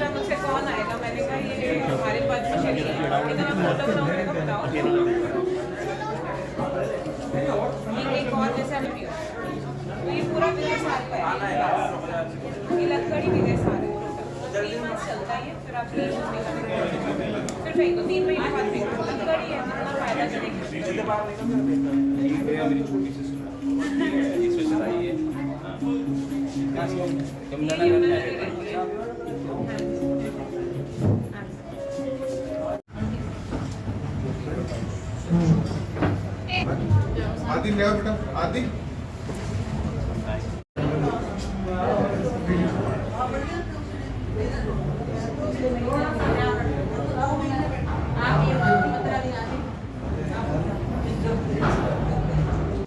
मुझसे कौन आएगा, मैंने कहा ये हमारे पास इतना फोटो बनाऊंगा बताओ। एक और जैसे हमें ये पूरा विजय साल का है, ये लक्कड़ी विजय साल है, 3 मास चलता है, फिर आप फिर फेंको 3 महीने बाद फेंको, लक्कड़ी है कितना फायदा करेगी। आदि ले आओ बेटा, आदि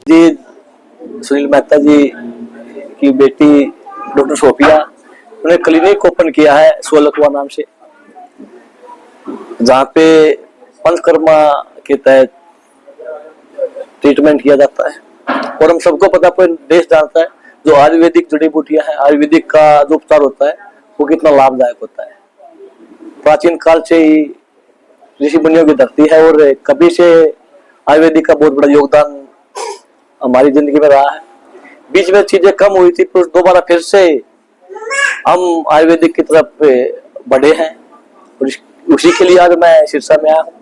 जी सुनील मेहता जी की बेटी डॉक्टर सोफिया, उन्होंने क्लिनिक ओपन किया है सोलखवा नाम से, जहाँ पे पंचकर्मा के तहत ट्रीटमेंट किया जाता है। और हम सबको पता, पूरे देश जानता है जो आयुर्वेदिक जड़ी बूटियां हैं, आयुर्वेदिक का जो उपचार होता है वो कितना लाभदायक होता है। प्राचीन काल से ही ऋषि मुनियों की धरती है और कभी से आयुर्वेदिक का बहुत बड़ा योगदान हमारी जिंदगी में रहा है। बीच में चीजें कम हुई थी, तो दोबारा फिर से हम आयुर्वेदिक की तरफ बढ़े हैं और उसी के लिए आज मैं सिरसा में आया हूँ।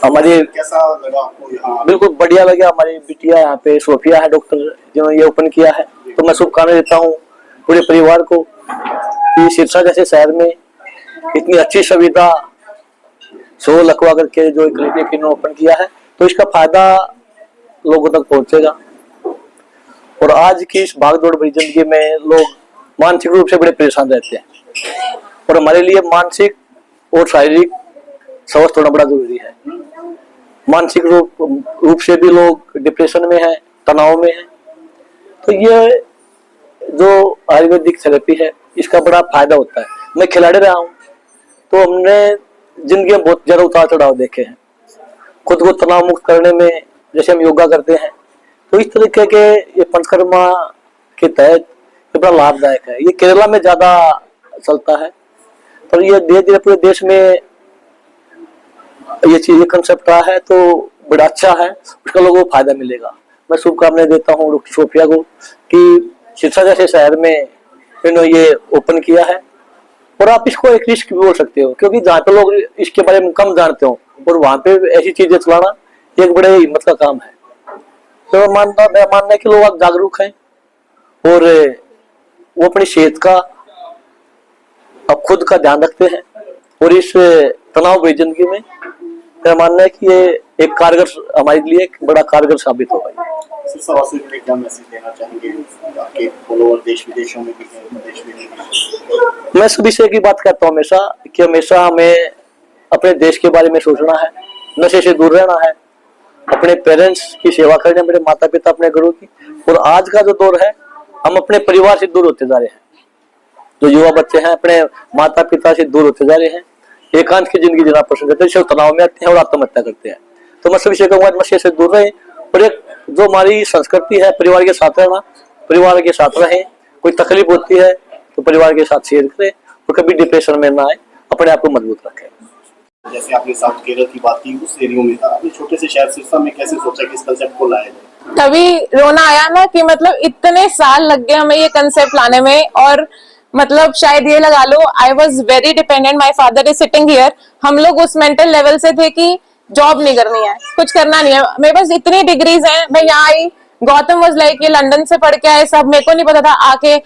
हमारी कैसा लगा आपको यहाँ? बिल्कुल बढ़िया लगा। हमारी बिटिया यहाँ पे सोफिया है डॉक्टर, जिन्होंने ये ओपन किया है, तो मैं शुभकामनाएं देता हूँ पूरे परिवार को कि सिरसा जैसे शहर में इतनी अच्छी सुविधा सोलखवा करके जो क्लिनिक इन्होंने ओपन किया है, तो इसका फायदा लोगों तक पहुंचेगा। और आज की इस भागदौड़ भरी जिंदगी में लोग मानसिक रूप से बड़े परेशान रहते हैं, और हमारे लिए मानसिक और शारीरिक स्वास्थ्य होना बड़ा जरूरी है। मानसिक रूप से भी लोग डिप्रेशन में हैं, तनाव में हैं, तो ये जो आयुर्वेदिक थेरेपी है इसका बड़ा फायदा होता है। मैं खिलाड़ी रहा हूँ, तो हमने जिंदगी में बहुत ज्यादा उतार चढ़ाव देखे हैं। खुद को तनाव मुक्त करने में जैसे हम योगा करते हैं, तो इस तरीके के ये पंचकर्मा के तहत ये बड़ा लाभदायक है। ये केरला में ज्यादा चलता है, पर ये धीरे धीरे पूरे देश में ये चीज कंसेप्ट रहा है, तो बड़ा अच्छा है, उसका लोगों को फायदा मिलेगा। मैं शुभकामनाएं देता हूँ डॉक्टर सोफिया को कि सिरसा जैसे शहर में इन्होंने ये ओपन किया है। और आप इसको एक रिस्क भी बोल सकते हो, क्योंकि जहाँ पे लोग इसके बारे में कम जानते हो और वहां पे ऐसी चीजें चलाना एक बड़े हिम्मत का काम है। तो मेरा मानना है कि लोग अब जागरूक हैं और वो अपनी सेहत का अब खुद का ध्यान रखते हैं, और इस तनाव भरी जिंदगी में मेरा मानना है कि ये एक कारगर, हमारे लिए एक बड़ा कारगर साबित होगा। क्या मैसेज देना चाहेंगे आपके फॉलोअर देश विदेशों में भी हैं, देश में? मैं इस विषय की बात करता हूँ हमेशा कि हमेशा हमें अपने देश के बारे में सोचना है, नशे से दूर रहना है, अपने पेरेंट्स की सेवा करनी है, मेरे माता पिता, अपने गुरु की। और आज का जो दौर है, हम अपने परिवार से दूर होते जा रहे हैं। जो युवा बच्चे हैं अपने माता पिता से दूर होते जा रहे हैं, एकांत की जिंदगी जीना पसंद करते हैं, तनाव में आते हैं और आत्महत्या करते हैं। तो मैं सभी से कहूंगा नशे से दूर रहे, और एक जो हमारी संस्कृति है परिवार के साथ रहना, परिवार के साथ रहें। कोई तकलीफ होती है तो परिवार के साथ शेयर करें, और कभी डिप्रेशन में ना आए, अपने आप को मजबूत रखें। जैसे आपने साउथ केरल की बात की, उस एरिया में आपने छोटे से शहर सिरसा में कैसे सोचा कि इस कंसेप्ट को लाया जाए? तभी रोना आया ना कि मतलब इतने साल लग गए हमें ये कंसेप्ट लाने में, और मतलब शायद ये लगा लो I was very dependent, my father is sitting here. हम लोग उस मेंटल लेवल से थे कि जॉब नहीं करनी है, कुछ करना नहीं है, मेरे पास इतनी डिग्रीज हैं। मैं यहाँ आई, गौतम वाज लाइक ये लंदन से पढ़ के आए, सब मेरे को नहीं पता था, आके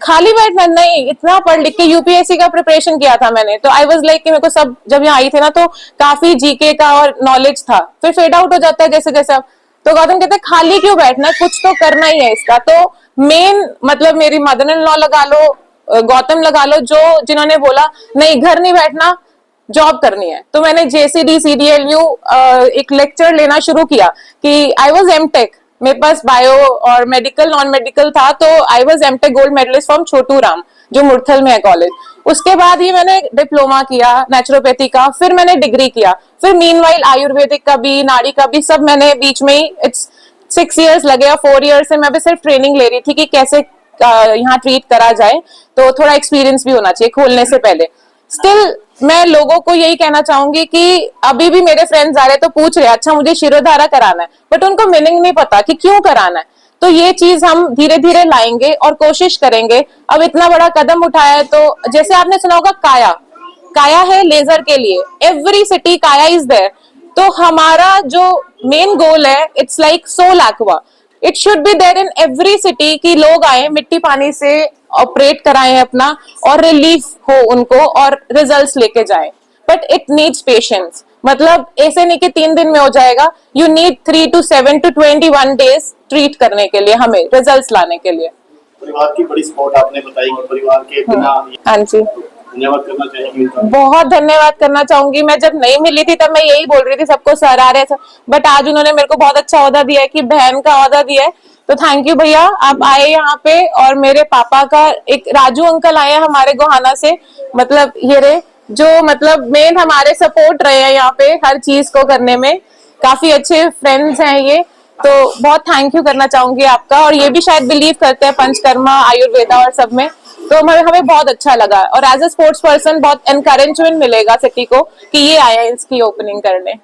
खाली बैठना नहीं, इतना पढ़ लिख के यूपीएससी का प्रिपरेशन किया था मैंने। तो आई वाज लाइक कि मेरे को सब, जब यहाँ आई थी ना तो काफी जीके का और नॉलेज था, फिर फेड आउट हो जाता है जैसे जैसे। तो गौतम कहते खाली क्यों बैठना है, कुछ तो करना ही है इसका। तो मेन मतलब मेरी मदर इन लॉ लगा लो, गौतम लगा लो, जो जिन्होंने बोला नहीं घर नहीं बैठना, जॉब करनी है। तो मैंने JCD CDLU एक लेक्चर लेना शुरू किया कि आई वाज एमटेक, मेरे पास बायो और मेडिकल नॉन मेडिकल था, तो I was MTech gold medalist from Chhotu Ram जो मुरथल में है कॉलेज। उसके बाद ही मैंने डिप्लोमा किया नेचुरोपैथी का, फिर मैंने डिग्री किया, फिर मीनवाइल आयुर्वेदिक का भी, नाड़ी का भी, सब मैंने बीच में ही, इट्स 6 years लगे और 4 years से मैं भी सिर्फ ट्रेनिंग ले रही थी कि कैसे यहाँ ट्रीट करा जाए, तो थोड़ा एक्सपीरियंस भी होना चाहिए खोलने से पहले। स्टिल मैं लोगों को यही कहना चाहूंगी कि अभी भी मेरे फ्रेंड्स आ रहे तो पूछ रहे अच्छा मुझे शिरोधारा कराना है, बट उनको मीनिंग नहीं पता कि क्यों कराना है। तो ये चीज हम धीरे धीरे लाएंगे और कोशिश करेंगे। अब इतना बड़ा कदम उठाया है, तो जैसे आपने सुना होगा काया, काया है लेजर के लिए, एवरी सिटी काया इज देयर। तो हमारा जो मेन गोल है it's like soul aqua, it should be there in every city कि लोग आए मिट्टी पानी से ऑपरेट कराएं अपना और रिलीफ हो उनको और रिजल्ट्स लेके जाएं। बट इट नीड्स पेशेंस, मतलब ऐसे नहीं कि 3 दिन में हो जाएगा, you need 3 to 7 to 21 days treat करने के लिए, हमें रिजल्ट्स लाने के लिए। परिवार की बड़ी सपोर्ट आपने बताई कि परिवार के बिना हाँ जी, धन्यवाद करना चाहेंगे उनका। बहुत धन्यवाद करना चाहूंगी। मैं जब नहीं मिली थी तब मैं यही बोल रही थी सबको सर आ रहे हैं, बट आज उन्होंने मेरे को बहुत अच्छा ओहदा दिया है कि बहन का ओहदा दिया है, तो थैंक यू भैया, आप आए यहाँ पे। और मेरे पापा का एक राजू अंकल आए हैं हमारे गोहाना से, मतलब ये रहे जो मतलब मेन हमारे सपोर्ट रहे हैं यहाँ पे हर चीज को करने में, काफी अच्छे फ्रेंड्स हैं ये, तो बहुत थैंक यू करना चाहूंगी आपका। और ये भी शायद बिलीव करते हैं पंचकर्मा आयुर्वेदा और सब में, तो हमें बहुत अच्छा लगा। और एज ए स्पोर्ट्स पर्सन बहुत एनकरेजमेंट मिलेगा सिटी को कि ये आया इसकी ओपनिंग करने।